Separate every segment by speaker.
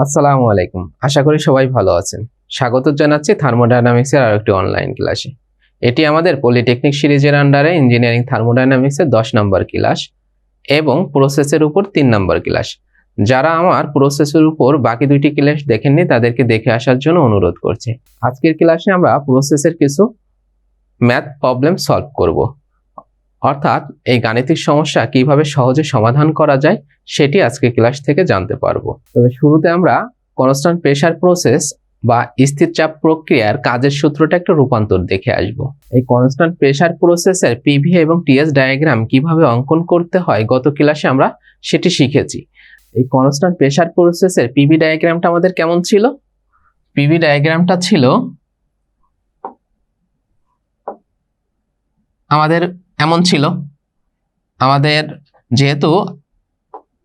Speaker 1: আসসালামু আলাইকুম। আশা করি সবাই ভালো আছেন। স্বাগত জানাচ্ছি থার্মোডায়নামিক্সের আরেকটি অনলাইন ক্লাসে। এটি আমাদের পলিটেকনিক সিরিজের আন্ডারে ইঞ্জিনিয়ারিং থার্মোডায়নামিক্সের 10 নম্বর ক্লাস এবং প্রসেসের উপর 3 নম্বর ক্লাস। যারা আমার প্রসেসের উপর বাকি দুইটি ক্লাস দেখেননি তাদেরকে দেখে আসার জন্য অনুরোধ করছি। আজকের ক্লাসে আমরা প্রসেসের কিছু ম্যাথ প্রবলেম সলভ করব। অর্থাৎ এই গাণিতিক সমস্যা কিভাবে সহজে সমাধান করা যায় সেটি আজকে ক্লাস থেকে জানতে পারবো। তবে শুরুতে আমরা কনস্ট্যান্ট প্রেসার প্রসেস বা স্থির চাপ প্রক্রিয়ার কাজের সূত্রটা একটা রূপান্তর দেখে আসব। এই কনস্ট্যান্ট প্রেসার প্রসেসের পিভি এবং টিএস ডায়াগ্রাম কিভাবে অঙ্কন করতে হয় গত ক্লাসে আমরা সেটি শিখেছি। এই কনস্ট্যান্ট প্রেসার প্রসেসের পিভি ডায়াগ্রামটা আমাদের কেমন ছিল? পিভি ডায়াগ্রামটা ছিল আমাদের এমন ছিল। আমাদের যেহেতু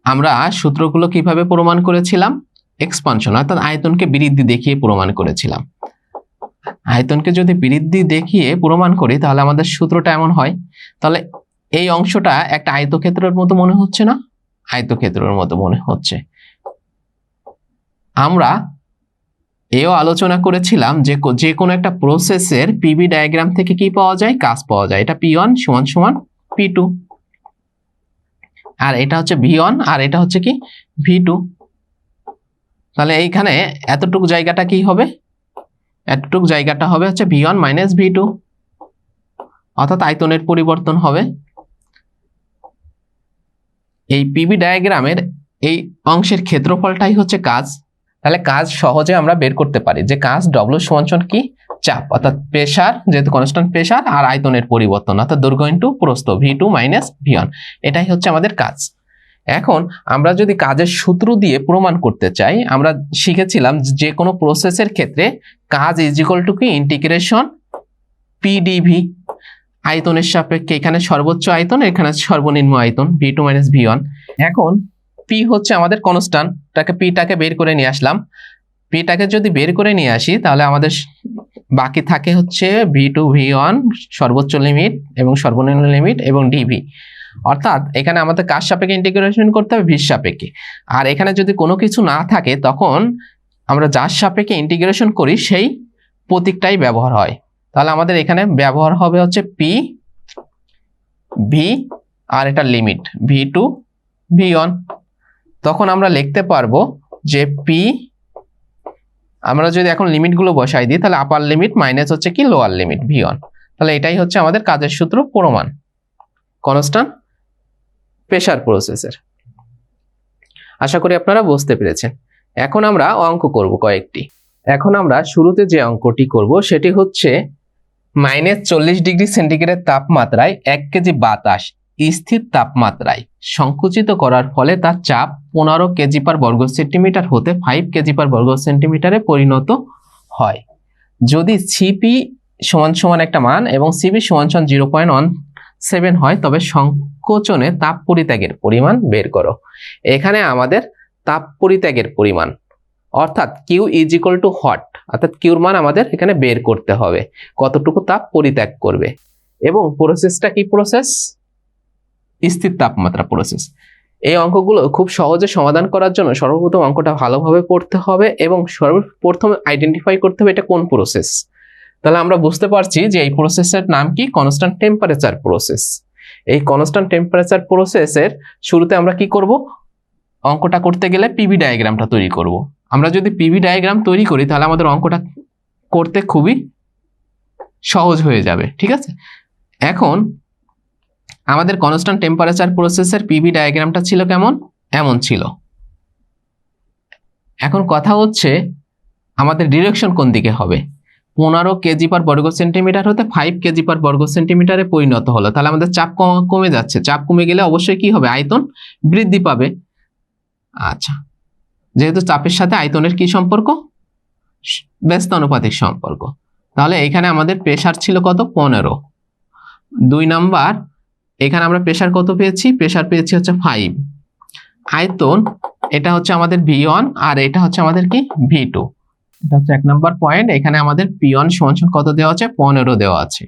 Speaker 1: আমরা সূত্রগুলো কিভাবে প্রমাণ করেছিলাম, এক্সপানশন অর্থাৎ আয়তনকে বৃদ্ধি দেখিয়ে প্রমাণ করেছিলাম। আয়তনকে যদি বৃদ্ধি দেখিয়ে প্রমাণ করি তাহলে আমাদের সূত্রটা এমন হয়। তাহলে এই অংশটা একটা আয়তক্ষেত্রের মতো মনে হচ্ছে না? আয়তক্ষেত্রের মতো মনে হচ্ছে। আমরা এও আলোচনা করেছিলাম যে কোনো একটা প্রসেসের পিভি ডায়াগ্রাম থেকে কি পাওয়া যায়? কাজ পাওয়া যায়। এটা P1 সমান সমান P2, আর এটা হচ্ছে V1 আর এটা হচ্ছে কি V2। তাহলে এইখানে এতটুকু জায়গাটা কি হবে? এতটুকু জায়গাটা হবে হচ্ছে V1 মাইনাস V2, অর্থাৎ আয়তনের পরিবর্তন হবে। এই পিভি ডায়াগ্রামের এই অংশের ক্ষেত্রফলটাই হচ্ছে কাজ। তাহলে কাজ সহজে আমরা বের করতে পারি যে কাজ W সমান সমান কি? চাপ, অর্থাৎ প্রেসার, যেহেতু কনস্ট্যান্ট প্রেসার, আর আয়তনের পরিবর্তন অর্থাৎ দৈর্ঘ্য ইনটু প্রস্থ V2 মাইনাস V1, এটাই হচ্ছে আমাদের কাজ। এখন আমরা যদি কাজের সূত্র দিয়ে প্রমাণ করতে চাই, আমরা শিখেছিলাম যে কোনো প্রসেসের ক্ষেত্রে কাজ ইজ ইকুয়াল টু কি? ইন্টিগ্রেশন PdV, আয়তনের সাপেক্ষে এখানে সর্বোচ্চ আয়তন, এখানে সর্বনিম্ন আয়তন V2 মাইনাস V1। এখন P হচ্ছে আমাদের কনস্ট্যান্ট, Pটাকে বের করে নিয়ে আসলাম। Pটাকে যদি বের করে নিয়ে আসি তাহলে আমাদের বাকি থাকে হচ্ছে V2 V1 সর্বোচ্চ লিমিট এবং সর্বনিম্ন লিমিট এবং dV। অর্থাৎ এখানে আমাদের কার সাপেক্ষে ইন্টিগ্রেশন করতে হবে? ভির সাপেক্ষে। আর এখানে যদি কোনো কিছু না থাকে তখন আমরা যার সাপেক্ষে ইন্টিগ্রেশন করি সেই প্রতীকটাই ব্যবহার হয়। তাহলে আমাদের এখানে ব্যবহার হবে হচ্ছে P V আর এটা লিমিট V2 V1। তখন আমরা লিখতে পারবো যে P, আমরা যদি এখন লিমিটগুলো বসাই দিই তাহলে আপার লিমিট মাইনাস হচ্ছে কি লোয়ার লিমিট V1। তাহলে এটাই হচ্ছে আমাদের কাজের সূত্র প্রমাণ কনস্ট্যান্ট প্রেসার প্রসেসের। আশা করি আপনারা বুঝতে পেরেছেন। এখন আমরা অঙ্ক করব কয়েকটি। এখন আমরা শুরুতে যে অঙ্কটি করব সেটি হচ্ছে -40 ডিগ্রি সেন্টিগ্রেড তাপমাত্রায় 1 কেজি বাতাস স্থির তাপমাত্রায় সংকুচিত করার ফলে তার চাপ 15 কেজি পার বর্গ সেন্টিমিটার হতে 5 কেজি পার বর্গ সেন্টিমিটারে পরিণত হয়। যদি সিপি সমান সমান একটা মান এবং সিবি সমান সমান 0.17 হয় তবে সংকোচনে তাপ পরিত্যাগের পরিমাণ বের করো। এখানে আমাদের তাপ পরিত্যাগের পরিমাণ অর্থাৎ Q is equal to hot, অর্থাৎ কিউর মান আমাদের এখানে বের করতে হবে, কতটুকু তাপ পরিত্যাগ করবে। এবং প্রসেসটা কি প্রসেস? স্থির তাপমাত্রা প্রসেস। এই অঙ্কগুলো খুব সহজে সমাধান করার জন্য সর্বপ্রথম অঙ্কটা ভালোভাবে পড়তে হবে এবং সর্বপ্রথম আইডেন্টিফাই করতে হবে এটা কোন প্রসেস। তাহলে আমরা বুঝতে পারছি যে এই প্রসেসের নাম কি? Constant temperature process. এই কনস্ট্যান্ট টেম্পারেচার প্রসেসের শুরুতে আমরা কি করব? অঙ্কটা করতে গেলে পিভি ডায়াগ্রামটা তৈরি করব। আমরা যদি পিভি ডায়াগ্রাম তৈরি করি তাহলে আমাদের অঙ্কটা করতে খুবই সহজ হয়ে যাবে। ঠিক আছে, এখন আমাদের কনস্ট্যান্ট টেম্পারেচার প্রসেসের পিভি ডায়াগ্রামটা ছিল কেমন? এমন ছিল। এখন কথা হচ্ছে আমাদের ডিরেকশন কোন দিকে হবে? 15 কেজি পার বর্গ সেন্টিমিটার হতে 5 কেজি পার বর্গ সেন্টিমিটারে পরিণত হলো। তাহলে আমাদের চাপ কমে যাচ্ছে। চাপ কমে গেলে অবশ্যই কি হবে? আয়তন বৃদ্ধি পাবে। আচ্ছা, যেহেতু চাপের সাথে আয়তনের কি সম্পর্ক? ব্যস্তানুপাতিক সম্পর্ক। তাহলে এখানে আমাদের প্রেসার ছিল কত? 15। 2 নাম্বার, এখানে আমরা প্রেসার কত পেয়েছি? প্রেসার পেয়েছি হচ্ছে 5। আয়তন এটা হচ্ছে আমাদের V1 আর এটা হচ্ছে আমাদের কি? V2। এটা হচ্ছে 1 নাম্বার পয়েন্ট। এখানে আমাদের P1 সমান সমান কত দেওয়া আছে? 15 দেওয়া আছে,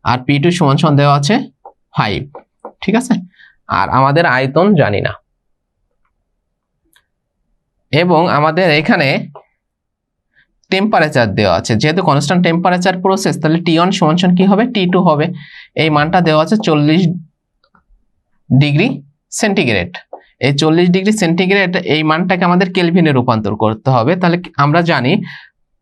Speaker 1: আর P2 সমান সমান দেওয়া আছে 5। ঠিক আছে, আর আমাদের আয়তন জানি না। এবং আমাদের এখানে টেম্পারেচার দেওয়া আছে, যেহেতু কনস্ট্যান্ট টেম্পারেচার প্রসেস, তাহলে T1 সমান কি হবে, T2 হবে। এই মানটা দেওয়া আছে 40 ডিগ্রি সেন্টিগ্রেড। এই 40 ডিগ্রি সেন্টিগ্রেড এই মানটাকে আমাদের কেলভিনে রূপান্তর করতে হবে। তাহলে আমরা জানি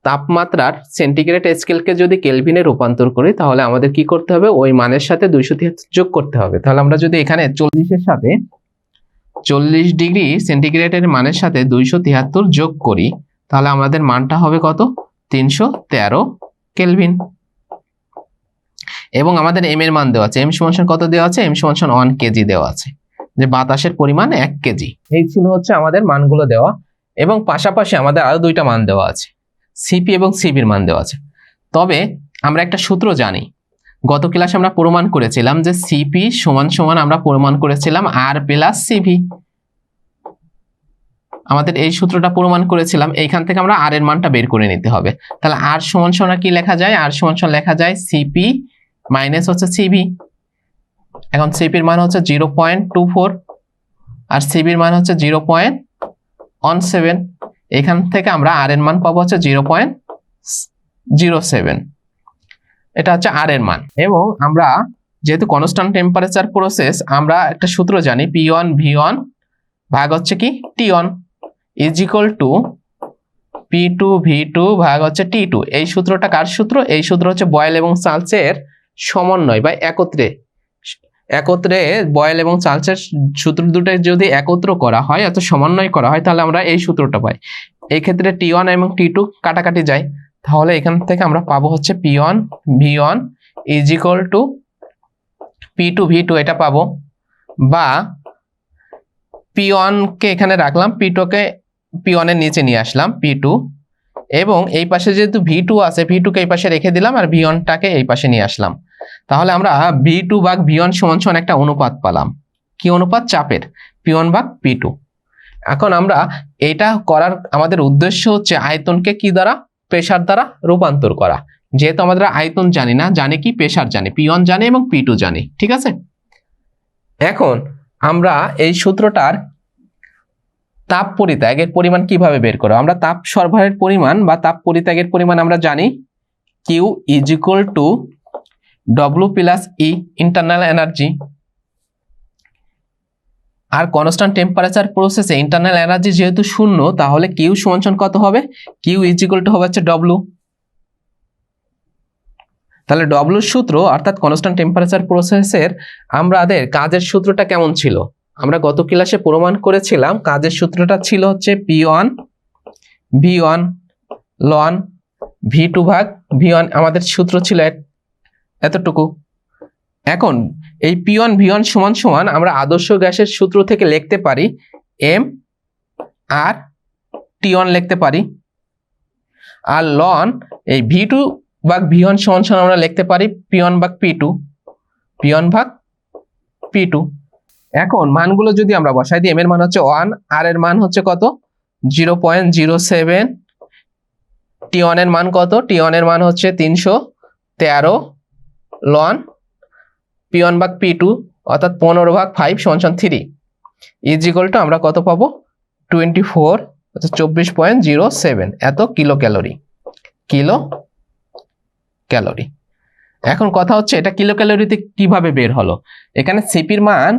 Speaker 1: তাপমাত্রার সেন্টিগ্রেড স্কেলকে যদি কেলভিনে রূপান্তর করি তাহলে আমাদের কি করতে হবে, ওই মানের সাথে 273 যোগ করতে হবে। তাহলে আমরা যদি এখানে 40-এর সাথে 40 ডিগ্রি সেন্টিগ্রেডের মানের সাথে 273 যোগ করি তাহলে আমাদের মানটা হবে কত, 313 কেলভিন। এবং আমাদের এম এর মান দেওয়া আছে, এম সমান কত দেওয়া আছে, এম সমান 1 কেজি দেওয়া আছে, যে বাতাসের পরিমাণ 1 কেজি। এই ছিল হচ্ছে আমাদের মানগুলো দেওয়া। এবং পাশাপাশি আমাদের আরো দুইটা মান দেওয়া আছে, সিপি এবং সিবির মান দেওয়া আছে। তবে আমরা একটা সূত্র জানি, গত ক্লাসে আমরা প্রমাণ করেছিলাম যে সিপি সমান আমরা প্রমাণ করেছিলাম আর প্লাস সিভি। আমাদের এই সূত্রটা প্রমাণ করেছিলাম, এইখান থেকে আমরা আর এর মানটা বের করে নিতে হবে। তাহলে আর সমান কি লেখা যায়, আর সমান লেখা যায় সিপি মাইনাস হচ্ছে সিভি। এখন সিপির মান হচ্ছে 0.24 আর সিবির মান হচ্ছে 0.17। এখান থেকে আমরা আর এর মান পাবো হচ্ছে 0.07। এটা হচ্ছে আর এর মান। এবং আমরা যেহেতু কনস্ট্যান্ট টেম্পারেচার প্রসেস, আমরা একটা সূত্র জানি, P1 V1 ভাগ হচ্ছে কি T1 is equal to P2 V2 ভাগ হচ্ছে T2। এই সূত্রটা কার সূত্র, এই সূত্র হচ্ছে বয়েল এবং চার্লসের সমন্বয় বা একত্রে বয়েল এবং চার্লসের সূত্র দুটো যদি একত্র করা হয় অর্থাৎ সমন্বয় করা হয় তাহলে আমরা এই সূত্রটা পাই। এই ক্ষেত্রে T1 এবং T2 কাটাকাটি যায়, তাহলে এখান থেকে আমরা পাবো হচ্ছে P1 V1 is equal to P2 V2 এটা পাবো, বা P1 কে এখানে রাখলাম, P2 কে P1 এর নিচে নিয়ে আসলাম P2, এবং এই পাশে যেহেতু V2 আছে V2 কে এই পাশে রেখে দিলাম আর V1 টাকে এই পাশে নিয়ে আসলাম। তাহলে আমরা V2 ভাগ V1 সমান একটা অনুপাত পেলাম। কি অনুপাত, চাপের, P1 ভাগ P2। এখন আমরা এটা করার আমাদের উদ্দেশ্য হচ্ছে আয়তনকে কি দ্বারা, প্রেসার দ্বারা রূপান্তর করা। যেহেতু আমরা আয়তন জানি না, জানি কি প্রেসার জানি, P1 জানি এবং P2 জানি, ঠিক আছে। এখন আমরা এই সূত্রটার তাপ পরিত্যাগের পরিমাণ কিভাবে বের করব, আমরা তাপ সরবরাহের পরিমাণ বা তাপ পরিত্যাগের পরিমাণ আমরা জানি Q is equal to W plus E internal energy. আর কনস্ট্যান্ট টেম্পারেচার প্রসেসে ইন্টারনাল এনার্জি যেহেতু শূন্য, তাহলে Q সমান কত হবে, Q ইজ ইকুয়াল টু হবে হচ্ছে W। তাহলে W সূত্র অর্থাৎ কনস্ট্যান্ট টেম্পারেচার প্রসেসের আমাদের কাজের সূত্রটা কেমন ছিল, আমরা গত ক্লাসে প্রমাণ করেছিলাম। কাজের সূত্রটা ছিল হচ্ছে P1 V1 ln V2 ভাগ V1, আমাদের সূত্র ছিল এতটুকু। এখন এই P1 V1 সমান আমরা আদর্শ গ্যাসের সূত্র থেকে লিখতে পারি M আর T1 লিখতে পারি, আর ln এই V2 ভাগ V1 সমান আমরা লিখতে পারি P1 ভাগ P2, P1 ভাগ P2। এখন মানগুলো যদি আমরা বসাই দিই, এম এর মান হচ্ছে 1, আর এর মান হচ্ছে কত 0.07, T1 এর মান কত, T1 এর মান হচ্ছে 313 ln P1 ভাগ P2 অর্থাৎ 15 ভাগ 5 সমান 3 ইজ ইকুয়াল টু আমরা কত পাবো 24 অর্থাৎ 24.07 এত কিলো ক্যালোরি। এখন কথা হচ্ছে এটা কিলো ক্যালোরিতে কিভাবে বের হলো, এখানে সিপির মান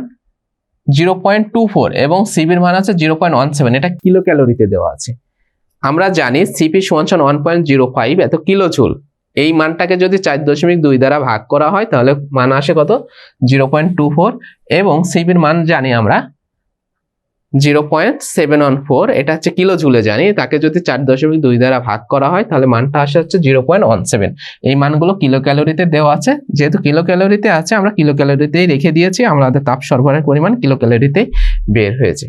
Speaker 1: 0.24 এবং সিবির মান আছে 0.17, এটা কিলো ক্যালোরিতে দেওয়া আছে। আমরা জানি সিপি সমান 1.05 এত কিলো জুল। এই মানটাকে যদি 4.2 দ্বারা ভাগ করা হয় তাহলে মান আসে কত 0.24, এবং সিবির মান জানি আমরা 0.714, এটা হচ্ছে কিলো জুলে জানি, তাকে যদি 4.2 দ্বারা ভাগ করা হয় তাহলে মানটা আসে হচ্ছে 0.17। এই মানগুলো কিলো ক্যালোরিতে দেওয়া আছে, যেহেতু কিলো ক্যালোরিতে আছে আমরা কিলো ক্যালোরিতেই রেখে দিয়েছি, আমাদের তাপ সরবরাহের পরিমাণ কিলো ক্যালোরিতে বের হয়েছে।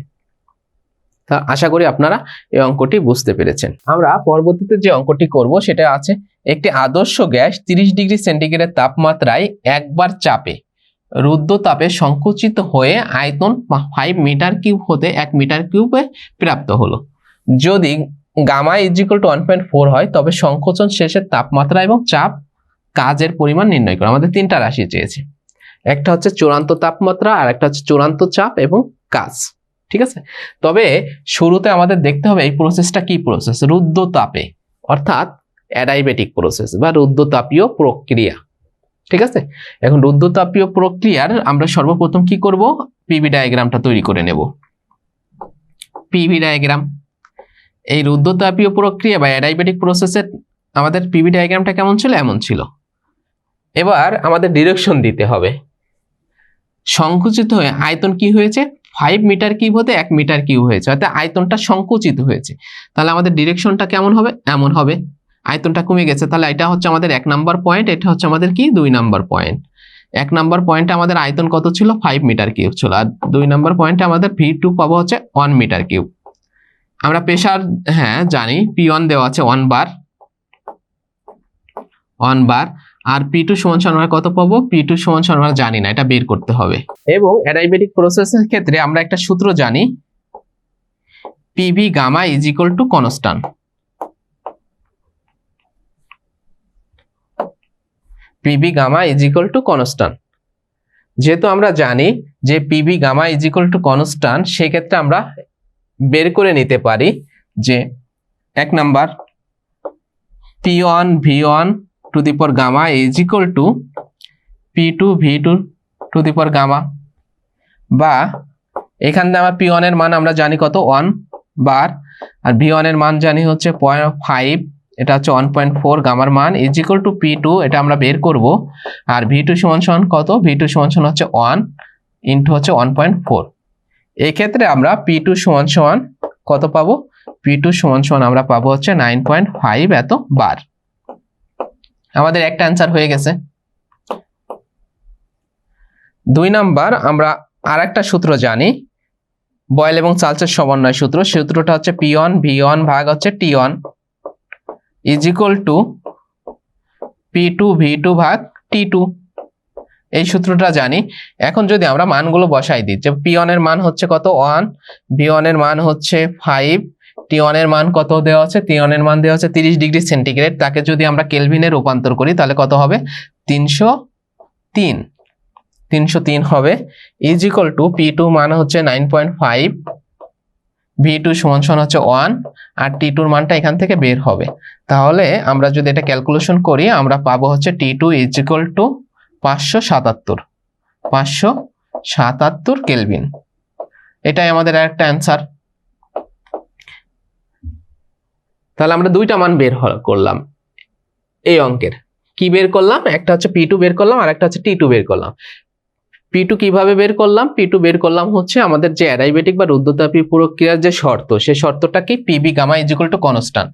Speaker 1: তা আশা করি আপনারা এই অঙ্কটি বুঝতে পেরেছেন। আমরা পরবর্তীতে যে অঙ্কটি করব সেটা আছে, একটি আদর্শ গ্যাস 30 ডিগ্রি সেন্টিগ্রেড তাপমাত্রায় একবার চাপে রুদ্ধ তাপে সংকুচিত হয়ে আয়তন 5 মিটার কিউব হতে 1 মিটার কিউবে প্রাপ্ত হলো। যদি গামা ইজ ইকুয়াল টু 1.4 হয় তবে সংকোচন শেষের তাপমাত্রা এবং চাপ কাজের পরিমাণ নির্ণয় করো। আমাদের তিনটা রাশি চেয়েছে, একটা হচ্ছে চূড়ান্ত তাপমাত্রা, আর একটা হচ্ছে চূড়ান্ত চাপ এবং কাজ। ঠিক আছে। তবে শুরুতে আমাদের দেখতে হবে এই প্রসেসটা কি প্রসেস, রুদ্ধতাপে, অর্থাৎ অ্যাডাইবেটিক প্রসেস বা রুদ্ধতাপীয় প্রক্রিয়া। ঠিক আছে, এখন রুদ্ধতাপীয় প্রক্রিয়ার আমরা সর্বপ্রথম কি করব, পিভি ডায়াগ্রামটা তৈরি করে নেব। পিভি ডায়াগ্রাম, এই রুদ্ধতাপীয় প্রক্রিয়া বা অ্যাডাইবেটিক প্রসেসের আমাদের পিভি ডায়াগ্রামটা কেমন ছিল, এমন ছিল। এবার আমাদের ডিরেকশন দিতে হবে। সংকুচিত হয়ে আয়তন কি হয়েছে, 5 মিটার কিউব হতে 1 মিটার কিউব হয়েছে, অর্থাৎ আয়তনটা সংকুচিত হয়েছে। তাহলে আমাদের ডিরেকশনটা কেমন হবে, এমন হবে। আয়তনটা কমে গেছে, তাহলে এটা হচ্ছে আমাদের 1 নাম্বার পয়েন্ট, এটা হচ্ছে আমাদের কি 2 নাম্বার পয়েন্ট। 1 নাম্বার পয়েন্টে আমাদের আয়তন কত ছিল, 5 মিটার কিউব ছিল, আর 2 নাম্বার পয়েন্টে আমাদের V2 পাবো হচ্ছে 1 মিটার কিউব। আমরা প্রেসার হ্যাঁ জানি, P1 দেওয়া আছে 1 বার, আর P2 সমান আমরা কত পাবো, P2 সমান আমরা জানি না, এটা বের করতে হবে। এবং অ্যাডাইবেটিক প্রসেসের ক্ষেত্রে আমরা একটা সূত্র জানি, PV gamma is equal to constant. PV gamma is equal to constant. যেহেতু আমরা জানি যে PV gamma is equal to constant, সেক্ষেত্রে আমরা বের করে নিতে পারি যে 1 number P1 V1 to the power gamma is equal to P2 V2 to the power gamma, বা এখান থেকে আমার P1 এর মান আমরা জানি কত 1 বার, আর V1 এর মান জানি হচ্ছে 0.5, এটা হচ্ছে 1.4 গামার মান ইজ ইকুয়াল টু P2, এটা আমরা বের করব। আর V2 সমান কত, V2 সমান হচ্ছে 1 ইন্টু হচ্ছে 1.4। এই ক্ষেত্রে আমরা P2 সমান কত পাবো, P2 সমান আমরা পাবো হচ্ছে 9.5 এত বার। আমাদের একটা অ্যান্সার হয়ে গেছে। 2 নাম্বার আমরা আরেকটা সূত্র জানি, বয়েল এবং চার্লসের সমন্বয় সূত্র। সূত্রটা হচ্ছে P1 V1 ভাগ হচ্ছে T1 is equal to P2 V2 ভাগ T2। এই সূত্রটা জানি। এখন যদি আমরা মানগুলো বসাই দিই, যে P1 এর মান হচ্ছে কত 1, V1 এর মান হচ্ছে 5, T1 এর মান কত দেওয়া আছে, T1 এর মান দেওয়া আছে 30 ডিগ্রি সেন্টিগ্রেড, তাকে যদি আমরা কেলভিনে রূপান্তর করি তাহলে কত হবে, 303 হবে ইজ ইকুয়াল টু P2 মান হচ্ছে 9.5, V2 সমান হচ্ছে 1, আর T2 এর মানটা এখান থেকে বের হবে। তাহলে আমরা যদি এটা ক্যালকুলেশন করি আমরা পাবো হচ্ছে T2 is equal two 577 kelvin. এটাই আমাদের একটা অ্যান্সার। তাহলে আমরা 2টা মান বের করলাম এই অঙ্কের। কি বের করলাম, একটা হচ্ছে P2 বের করলাম, আর একটা হচ্ছে T2 বের করলাম। P2 কিভাবে বের করলাম, P2 বের করলাম হচ্ছে আমাদের যে অ্যাডাইবেটিক বা রুদ্ধতাপীয় প্রক্রিয়ার যে শর্ত, সেই শর্তটা কি, PV gamma is equal to constant.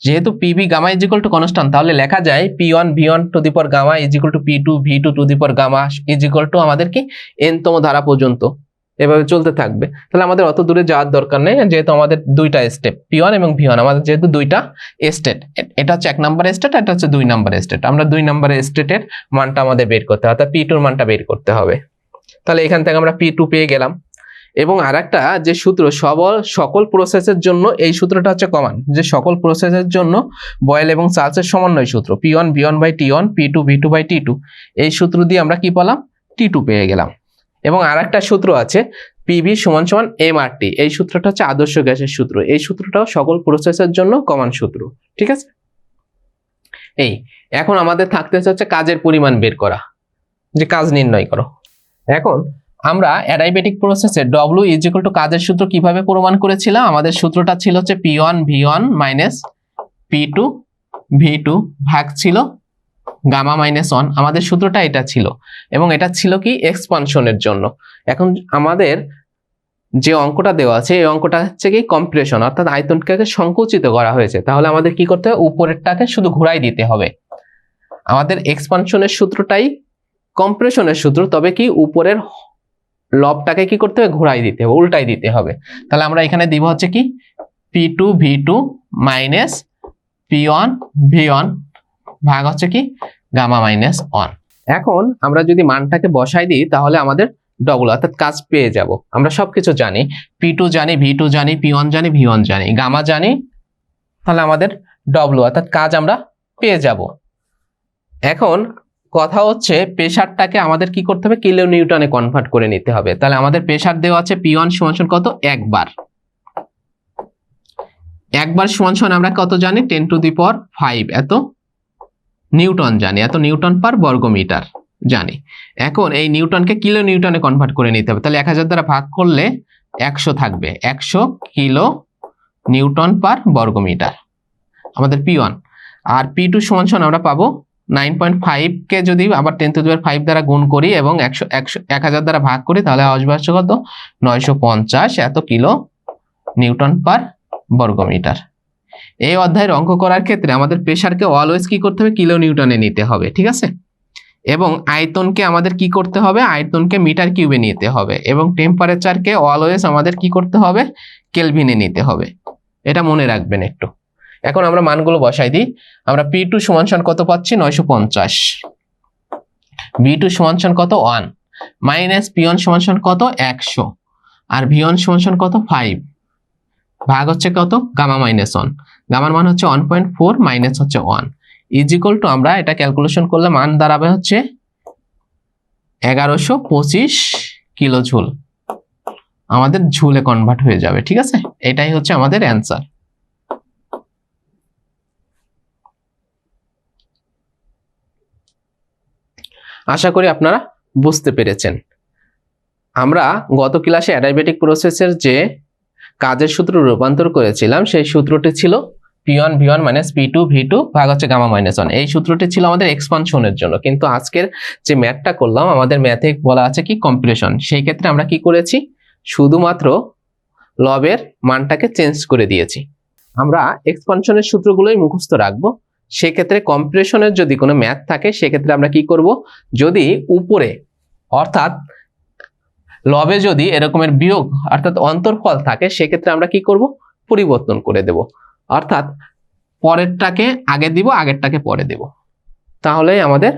Speaker 1: যেহেতু PV gamma is equal to constant, তাহলে লেখা যায় P1 V1 to the power gamma is equal to P2 V2 to the power gamma is equal to আমাদের কি n-তম ধারা পর্যন্ত এভাবে চলতে থাকবে। তাহলে আমাদের অত দূরে যাওয়ার দরকার নেই, যেহেতু আমাদের 2টা স্টেপ P1 এবং V1, আমাদের যেহেতু 2টা স্টেট, এটা হচ্ছে 1 নাম্বার স্টেট, এটা হচ্ছে 2 নাম্বার স্টেট। আমরা 2 নাম্বার স্টেটের মানটা আমাদের বের করতে হবে, অর্থাৎ P2 এর মানটা বের করতে হবে। তাহলে এখান থেকে আমরা P2 পেয়ে গেলাম। এবং আরেকটা যে সূত্র, সকল প্রসেসের জন্য এই সূত্রটা হচ্ছে কমন, যে সকল প্রসেসের জন্য বয়েল এবং চার্লসের সমন্বয় সূত্র P1 V1 by T1 P2 V2 by T2, এই সূত্র দিয়ে আমরা কি পেলাম, T2 পেয়ে গেলাম। এবং আরেকটা সূত্র আছে PV সমান MRT, এই সূত্রটা হচ্ছে আদর্শ গ্যাসের সূত্র। এই সূত্রটাও সকল প্রসেসের জন্য কমন সূত্র। ঠিক আছে, এই এখন আমাদের থাকতে হচ্ছে কাজের পরিমাণ বের করা, যে কাজ নির্ণয় করো। এখন আমরা অ্যাডাইবেটিক প্রসেসে W ইজ ইকুয়াল টু কাজের সূত্র কিভাবে প্রমাণ করেছিলাম, আমাদের সূত্রটা ছিল হচ্ছে P1 V1 minus P2 V2 ভাগ ছিল গামা মাইনাস 1, আমাদের সূত্রটা এটা ছিল। এবং এটা ছিল কি এক্সপানশনের জন্য। এখন আমাদের যে অঙ্কটা দেওয়া আছে, এই অঙ্কটা হচ্ছে কি কম্প্রেশন, অর্থাৎ আয়তনটাকে সংকুচিত করা হয়েছে। তাহলে আমাদের কি করতে হবে, উপরেরটাকে শুধু ঘুরাই দিতে হবে। আমাদের এক্সপানশনের সূত্রটাই কম্প্রেশনের সূত্র, তবে কি উপরের লবটাকে কি করতে হবে, ঘুরাই দিতে হবে, উল্টাই দিতে হবে। তাহলে আমরা এখানে দিব হচ্ছে কি P2 V2 minus P1 V1 ভাগ হচ্ছে কি গামা মাইনাস 1। এখন আমরা যদি মানটাকে বসাই দিই তাহলে আমাদের ডবল, অর্থাৎ কাজ পেয়ে যাব। আমরা সবকিছু জানি, P2 জানি, V2 জানি, P1 জানি, V1 জানি, গামা জানি, তাহলে আমাদের ডবল অর্থাৎ কাজ আমরা পেয়ে যাব। এখন কথা হচ্ছে প্রেসারটাকে আমাদের কি করতে হবে, কিলো নিউটনে কনভার্ট করে নিতে হবে। তাহলে আমাদের প্রেসার দেওয়া আছে P1 সমান কত, একবার সমান আমরা কত জানি, 10⁵ এত নিউটন জানি, এত নিউটন পার বর্গ মিটার জানি। এখন এই নিউটনকে কিলো নিউটনে কনভার্ট করে নিতে হবে। তাহলে 1000 দ্বারা ভাগ করলে 100 থাকবে, 100 কিলো নিউটন পার বর্গ মিটার আমাদের P1। আর P2 সমান আমরা পাবো 9.5 কে যদি আবার 10⁵ দ্বারা গুণ করি এবং 1000 দ্বারা ভাগ করি, তাহলে আসবে কত, 950 এত কিলো নিউটন পার বর্গ মিটার। এই অধ্যায়ের অঙ্ক করার ক্ষেত্রে আমাদের প্রেসারকে অলওয়েজ কি করতে হবে, কিলো নিউটনে নিতে হবে, ঠিক আছে। এবং আয়তনকে আমাদের কি করতে হবে, আয়তনকে মিটার কিউবে নিতে হবে, এবং টেম্পারেচারকে অলওয়েজ আমাদের কি করতে হবে, কেলভিনে নিতে হবে। এটা মনে রাখবেন একটু। এখন আমরা মানগুলো বসাই দিই। আমরা P2 সমান কত পাচ্ছি, 950, B2 সমান কত 1, মাইনাস P1 সমান কত 100, আর V1 সমান কত 5, ভাগ হচ্ছে কত গামা মাইনাস 1, গামার মান হচ্ছে 1.4 মাইনাস হচ্ছে 1 ইজিক্যাল টু, আমরা এটা ক্যালকুলেশন করলে মান দাঁড়াবে হচ্ছে 1125 কিলো ঝুল, আমাদের ঝুলে কনভার্ট হয়ে যাবে, ঠিক আছে। এটাই হচ্ছে আমাদের অ্যান্সার। আশা করি আপনারা বুঝতে পেরেছেন। আমরা গত ক্লাসে অ্যাডিয়াবেটিক প্রসেসের যে কাজের সূত্র রূপান্তর করেছিলাম, সেই সূত্রটি ছিল P1 V1 minus P2 V2 ভাগ হচ্ছে গামা মাইনাস 1। এই সূত্রটি ছিল আমাদের এক্সপানশনের জন্য, কিন্তু আজকের যে ম্যাথটা করলাম, আমাদের ম্যাথে বলা আছে কি কম্প্রেশন। সেই ক্ষেত্রে আমরা কি করেছি, শুধুমাত্র লবের মানটাকে চেঞ্জ করে দিয়েছি। আমরা এক্সপানশনের সূত্রগুলোই মুখস্থ রাখবো। সেক্ষেত্রে কম্প্রেশনের যদি কোনো ম্যাথ থাকে, সেক্ষেত্রে আমরা কি করব, যদি উপরে অর্থাৎ লবে যদি এরকমের বিয়োগ অর্থাৎ অন্তর্ফল থাকে, সেক্ষেত্রে আমরা কি করব, পরিবর্তন করে দেব, অর্থাৎ পরেরটাকে আগে দিব, আগেরটাকে পরে দেব, তাহলেই আমাদের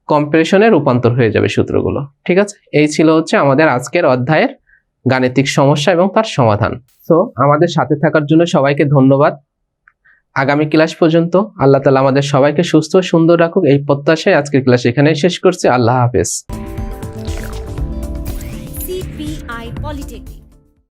Speaker 1: কম্প্রেশনে রূপান্তর হয়ে যাবে সূত্রগুলো, ঠিক আছে। এই ছিল হচ্ছে আমাদের আজকের অধ্যায়ের গাণিতিক সমস্যা এবং তার সমাধান। তো আমাদের সাথে থাকার জন্য সবাইকে ধন্যবাদ। আগামী ক্লাস পর্যন্ত আল্লাহ তাআলা আমাদের সবাইকে সুস্থ সুন্দর রাখুক, এই প্রত্যাশায় আজকের ক্লাস এখানেই শেষ করছি। আল্লাহ হাফেজ।
Speaker 2: CPI Polytechnic